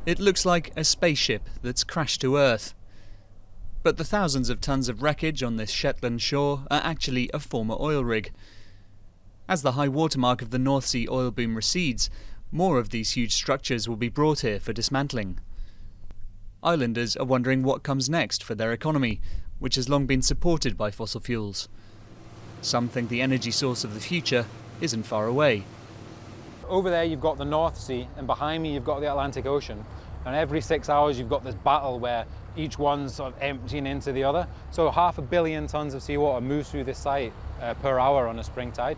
It looks like a spaceship that's crashed to Earth. But the thousands of tons of wreckage on this Shetland shore are actually a former oil rig. As the high watermark of the North Sea oil boom recedes, more of these huge structures will be brought here for dismantling. Islanders are wondering what comes next for their economy, which has long been supported by fossil fuels. Some think the energy source of the future isn't far away. Over there you've got the North Sea, and behind me you've got the Atlantic Ocean. And every 6 hours you've got this battle where each one's sort of emptying into the other. So 500 million tonnes of seawater moves through this site per hour on a spring tide.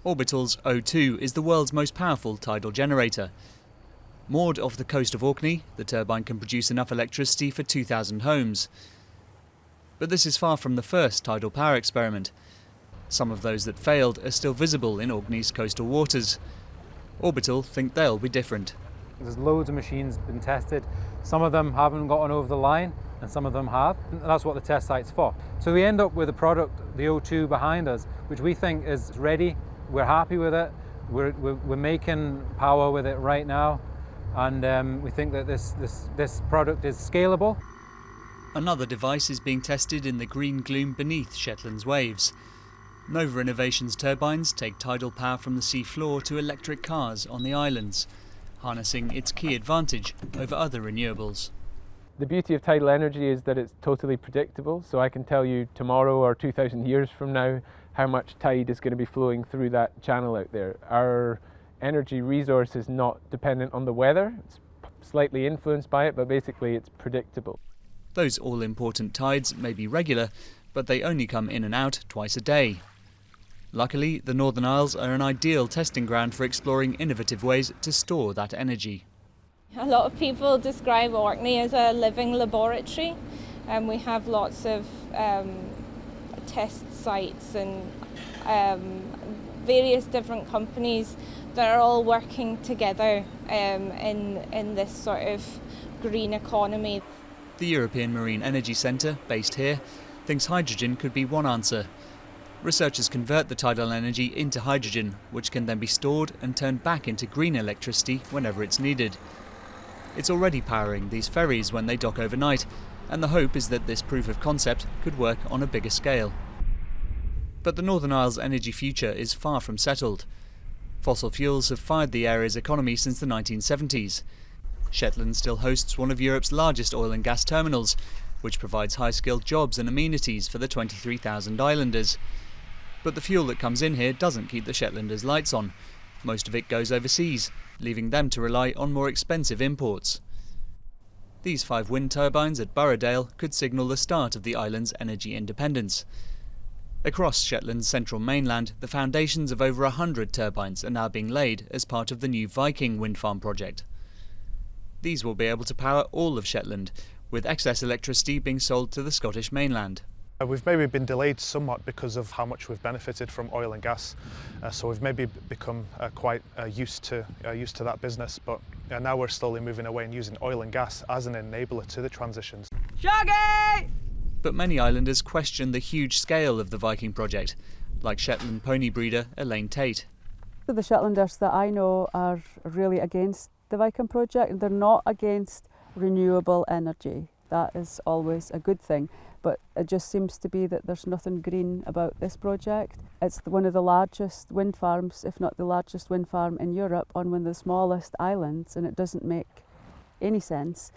Orbital's O2 is the world's most powerful tidal generator. Moored off the coast of Orkney, the turbine can produce enough electricity for 2,000 homes. But this is far from the first tidal power experiment. Some of those that failed are still visible in Orkney's coastal waters. Orbital think they'll be different. There's loads of machines been tested. Some of them haven't gotten over the line and some of them have. And that's what the test site's for. So we end up with a product, the O2 behind us, which we think is ready. We're happy with it. We're making power with it right now. And we think that this product is scalable. Another device is being tested in the green gloom beneath Shetland's waves. Nova Innovations turbines take tidal power from the sea floor to electric cars on the islands, harnessing its key advantage over other renewables. The beauty of tidal energy is that it's totally predictable, so I can tell you tomorrow or 2,000 years from now how much tide is going to be flowing through that channel out there. Our energy resource is not dependent on the weather, it's slightly influenced by it, but basically it's predictable. Those all-important tides may be regular, but they only come in and out twice a day. Luckily, the Northern Isles are an ideal testing ground for exploring innovative ways to store that energy. A lot of people describe Orkney as a living laboratory, and we have lots of test sites and various different companies that are all working together in this sort of green economy. The European Marine Energy Centre, based here, thinks hydrogen could be one answer. Researchers convert the tidal energy into hydrogen, which can then be stored and turned back into green electricity whenever it's needed. It's already powering these ferries when they dock overnight, and the hope is that this proof of concept could work on a bigger scale. But the Northern Isles' energy future is far from settled. Fossil fuels have fired the area's economy since the 1970s. Shetland still hosts one of Europe's largest oil and gas terminals, which provides high-skilled jobs and amenities for the 23,000 islanders. But the fuel that comes in here doesn't keep the Shetlanders' lights on. Most of it goes overseas, leaving them to rely on more expensive imports. These 5 wind turbines at Burradale could signal the start of the island's energy independence. Across Shetland's central mainland, the foundations of over 100 turbines are now being laid as part of the new Viking wind farm project. These will be able to power all of Shetland, with excess electricity being sold to the Scottish mainland. We've maybe been delayed somewhat because of how much we've benefited from oil and gas, so we've maybe become quite used to that business, but now we're slowly moving away and using oil and gas as an enabler to the transitions. Shaggy! But many islanders question the huge scale of the Viking project, like Shetland pony breeder Elaine Tate. The Shetlanders that I know are really against the Viking project. They're not against renewable energy. That is always a good thing. But it just seems to be that there's nothing green about this project. It's one of the largest wind farms, if not the largest wind farm in Europe, on one of the smallest islands, and it doesn't make any sense.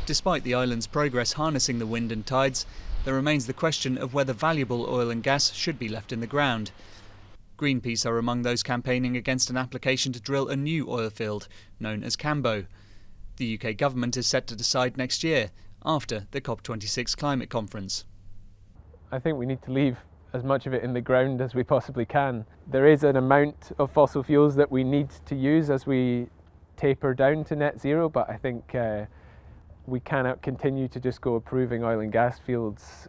Despite the island's progress harnessing the wind and tides, there remains the question of whether valuable oil and gas should be left in the ground. Greenpeace are among those campaigning against an application to drill a new oil field, known as Cambo. The UK government is set to decide next year, after the COP26 climate conference. I think we need to leave as much of it in the ground as we possibly can. There is an amount of fossil fuels that we need to use as we taper down to net zero, but I think we cannot continue to just go approving oil and gas fields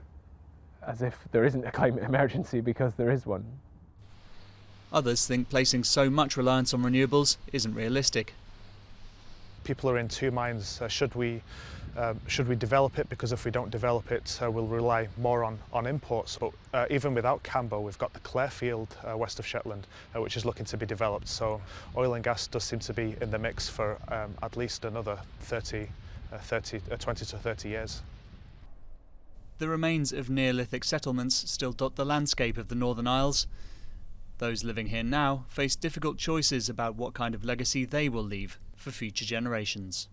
as if there isn't a climate emergency, because there is one. Others think placing so much reliance on renewables isn't realistic. People are in two minds. Should we Should we develop it? Because if we don't develop it, we'll rely more on imports. But even without Cambo, we've got the Clare field west of Shetland, which is looking to be developed. So oil and gas does seem to be in the mix for at least another 20 to 30 years. The remains of Neolithic settlements still dot the landscape of the Northern Isles. Those living here now face difficult choices about what kind of legacy they will leave for future generations.